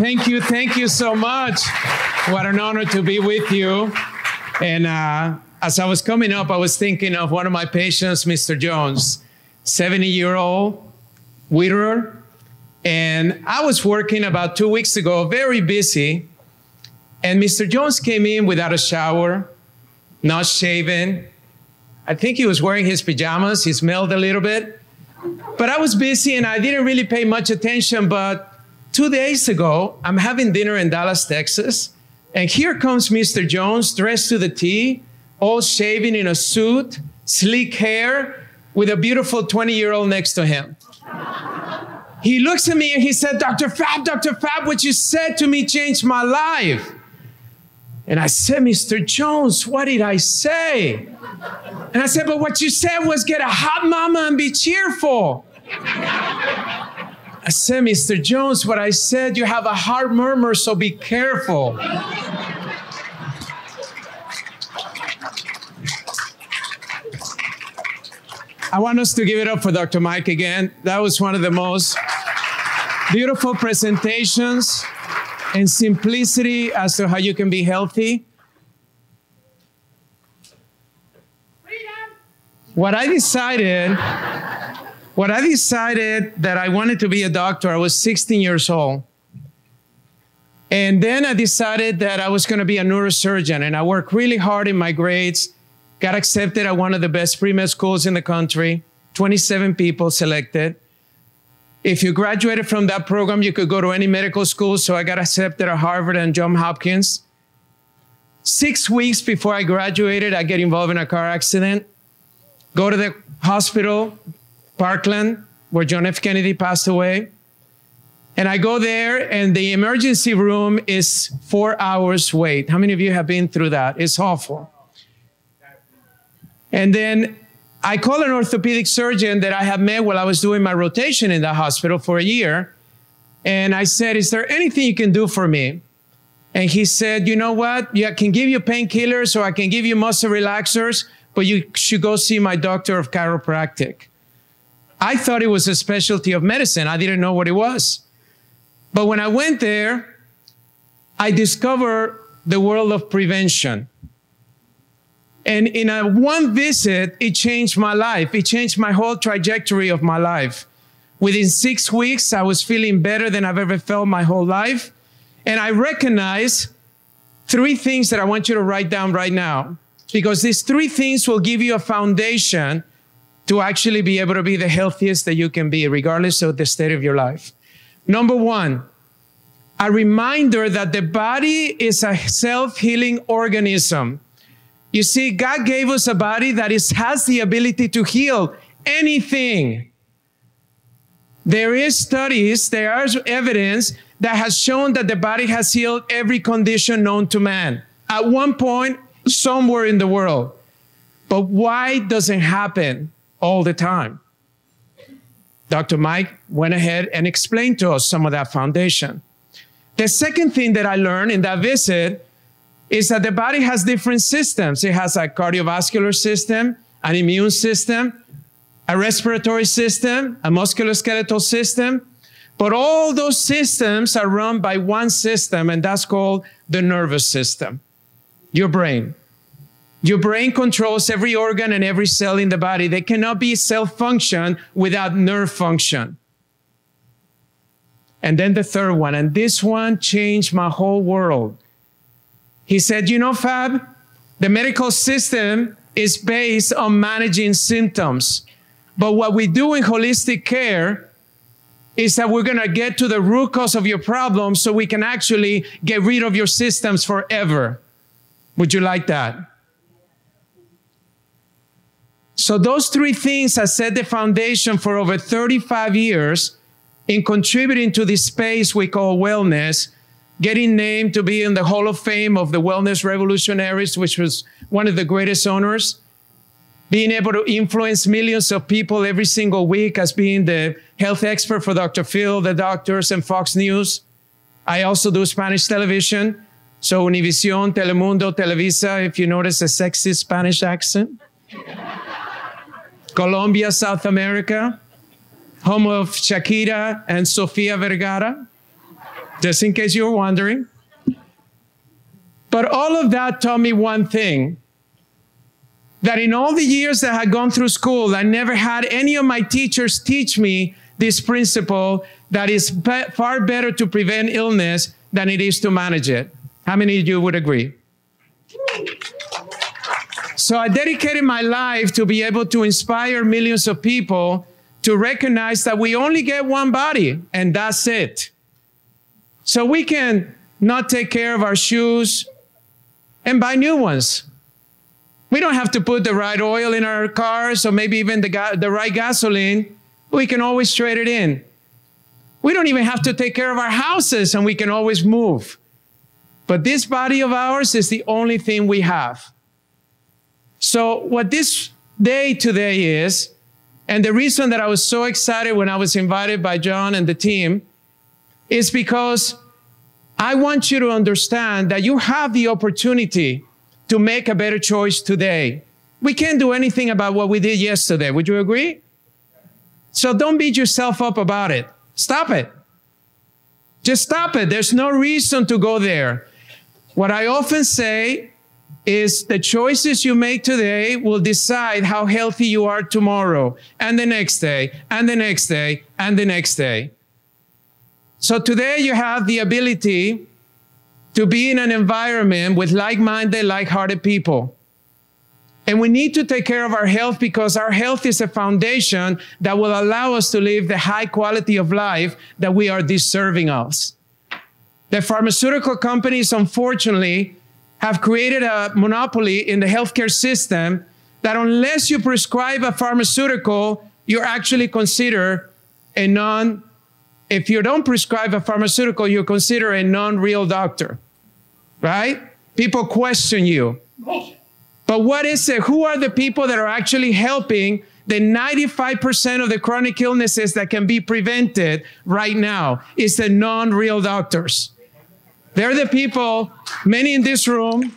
Thank you so much. What an honor to be with you. And as I was coming up, I was thinking of one of my patients, Mr. Jones, 70-year-old widower. And I was working about 2 weeks ago, very busy. And Mr. Jones came in without a shower, not shaven. I think he was wearing his pajamas. He smelled a little bit. But I was busy and I didn't really pay much attention. But 2 days ago, I'm having dinner in Dallas, Texas. And here comes Mr. Jones, dressed to the T, all shaven in a suit, sleek hair, with a beautiful 20-year-old next to him. He looks at me and he said, Dr. Fab, what you said to me changed my life. And I said, Mr. Jones, what did I say? And I said, but what you said was get a hot mama and be cheerful. I said, Mr. Jones, what I said, you have a heart murmur, so be careful. I want us to give it up for Dr. Mike again. That was one of the most beautiful presentations and simplicity as to how you can be healthy. What I decided that I wanted to be a doctor, I was 16 years old. And then I decided that I was going to be a neurosurgeon, and I worked really hard in my grades, got accepted at one of the best pre-med schools in the country, 27 people selected. If you graduated from that program, you could go to any medical school, so I got accepted at Harvard and Johns Hopkins. 6 weeks before I graduated, I get involved in a car accident, go to the hospital, Parkland, where John F. Kennedy passed away. And I go there, and the emergency room is 4 hours wait. How many of you have been through that? It's awful. And then I call an orthopedic surgeon that I had met while I was doing my rotation in the hospital for a year. And I said, is there anything you can do for me? And he said, you know what? Yeah, I can give you painkillers or I can give you muscle relaxers, but you should go see my doctor of chiropractic. I thought it was a specialty of medicine. I didn't know what it was. But when I went there, I discovered the world of prevention. And in one visit, it changed my life. It changed my whole trajectory of my life. Within 6 weeks, I was feeling better than I've ever felt my whole life. And I recognize 3 things that I want you to write down right now, because these 3 things will give you a foundation to actually be able to be the healthiest that you can be, regardless of the state of your life. Number 1, a reminder that the body is a self-healing organism. You see, God gave us a body that has the ability to heal anything. There is studies, there is evidence that has shown that the body has healed every condition known to man at one point, somewhere in the world. But why doesn't it happen all the time? Dr. Mike went ahead and explained to us some of that foundation. The second thing that I learned in that visit is that the body has different systems. It has a cardiovascular system, an immune system, a respiratory system, a musculoskeletal system. But all those systems are run by one system, and that's called the nervous system, your brain. Your brain controls every organ and every cell in the body. They cannot be self-function without nerve function. And then the third one, and this one changed my whole world. He said, you know, Fab, the medical system is based on managing symptoms. But what we do in holistic care is that we're going to get to the root cause of your problem so we can actually get rid of your systems forever. Would you like that? So those 3 things have set the foundation for over 35 years in contributing to this space we call wellness, getting named to be in the Hall of Fame of the Wellness Revolutionaries, which was one of the greatest honors, being able to influence millions of people every single week as being the health expert for Dr. Phil, the doctors, and Fox News. I also do Spanish television, so Univision, Telemundo, Televisa, if you notice a sexy Spanish accent. Colombia, South America, home of Shakira and Sofia Vergara. just in case you're wondering. But all of that taught me one thing, that in all the years that I had gone through school, I never had any of my teachers teach me this principle that is far better to prevent illness than it is to manage it. How many of you would agree? So I dedicated my life to be able to inspire millions of people to recognize that we only get one body, and that's it. So we can not take care of our shoes and buy new ones. We don't have to put the right oil in our cars or maybe even the right gasoline. We can always trade it in. We don't even have to take care of our houses, and we can always move. But this body of ours is the only thing we have. So what this day today is, and the reason that I was so excited when I was invited by John and the team, is because I want you to understand that you have the opportunity to make a better choice today. We can't do anything about what we did yesterday. Would you agree? So don't beat yourself up about it. Stop it. Just stop it. There's no reason to go there. What I often say is the choices you make today will decide how healthy you are tomorrow, and the next day, and the next day, and the next day. So today you have the ability to be in an environment with like-minded, like-hearted people. And we need to take care of our health because our health is a foundation that will allow us to live the high quality of life that we are deserving of. The pharmaceutical companies, unfortunately, have created a monopoly in the healthcare system that unless you prescribe a pharmaceutical, you're actually considered a if you don't prescribe a pharmaceutical, you're considered a non-real doctor, right? People question you. But what is it? Who are the people that are actually helping the 95% of the chronic illnesses that can be prevented right now? It's the non-real doctors. They're the people, many in this room.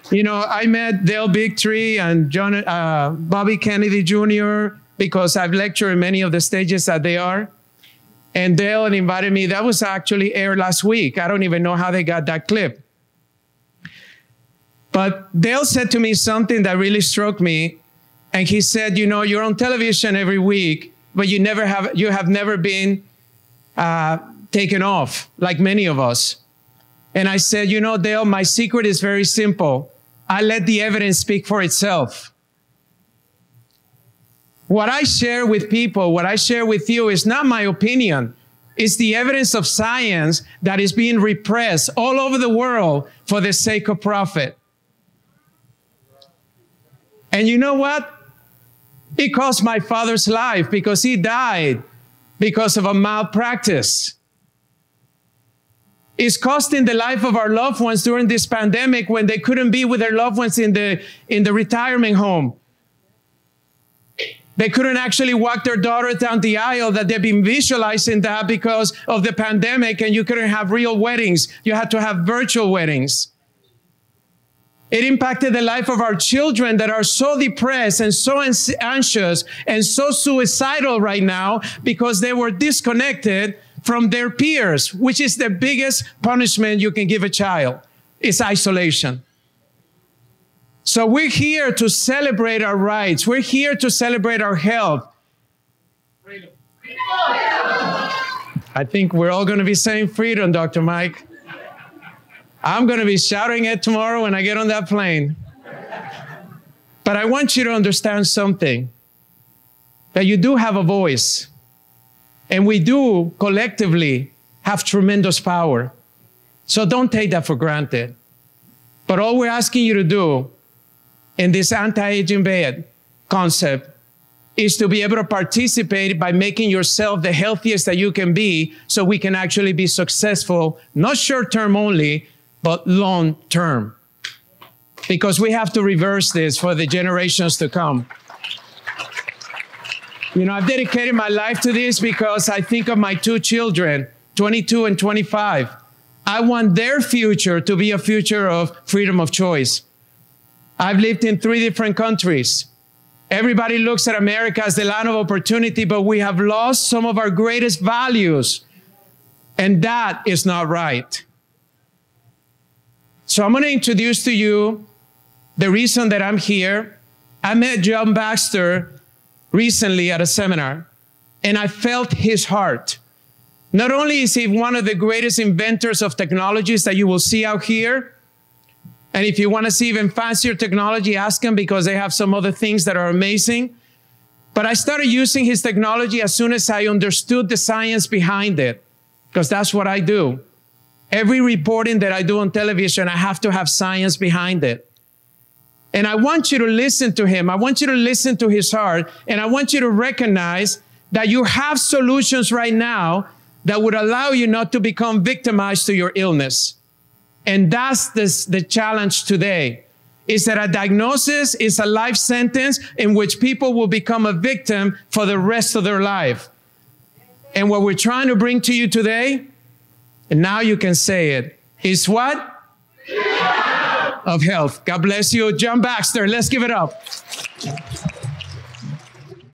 You know, I met Dale Bigtree and Bobby Kennedy Jr. because I've lectured in many of the stages that they are. And Dale invited me. That was actually aired last week. I don't even know how they got that clip. But Dale said to me something that really struck me. And he said, you know, you're on television every week, but you have never been taken off like many of us. And I said, you know, Dale, my secret is very simple. I let the evidence speak for itself. What I share with people, what I share with you is not my opinion. It's the evidence of science that is being repressed all over the world for the sake of profit. And you know what? It cost my father's life because he died because of a malpractice. It's costing the life of our loved ones during this pandemic when they couldn't be with their loved ones in the retirement home. They couldn't actually walk their daughter down the aisle, that they've been visualizing that because of the pandemic, and you couldn't have real weddings. You had to have virtual weddings. It impacted the life of our children that are so depressed and so anxious and so suicidal right now because they were disconnected from their peers, which is the biggest punishment you can give a child, is isolation. So we're here to celebrate our rights. We're here to celebrate our health. Freedom. I think we're all going to be saying freedom, Dr. Mike. I'm going to be shouting it tomorrow when I get on that plane. But I want you to understand something, that you do have a voice, and we do collectively have tremendous power. So don't take that for granted. But all we're asking you to do in this anti-aging bed concept is to be able to participate by making yourself the healthiest that you can be so we can actually be successful, not short-term only, but long-term. Because we have to reverse this for the generations to come. You know, I've dedicated my life to this because I think of my two children, 22 and 25. I want their future to be a future of freedom of choice. I've lived in 3 different countries. Everybody looks at America as the land of opportunity, but we have lost some of our greatest values. And that is not right. So I'm going to introduce to you the reason that I'm here. I met John Baxter recently at a seminar, and I felt his heart. Not only is he one of the greatest inventors of technologies that you will see out here, and if you want to see even fancier technology, ask him, because they have some other things that are amazing. But I started using his technology as soon as I understood the science behind it, because that's what I do. Every reporting that I do on television, I have to have science behind it. And I want you to listen to him. I want you to listen to his heart. And I want you to recognize that you have solutions right now that would allow you not to become victimized to your illness. And that's the challenge today, is that a diagnosis is a life sentence in which people will become a victim for the rest of their life. And what we're trying to bring to you today, and now you can say it, is what? Yeah. Of health. God bless you. John Baxter, let's give it up.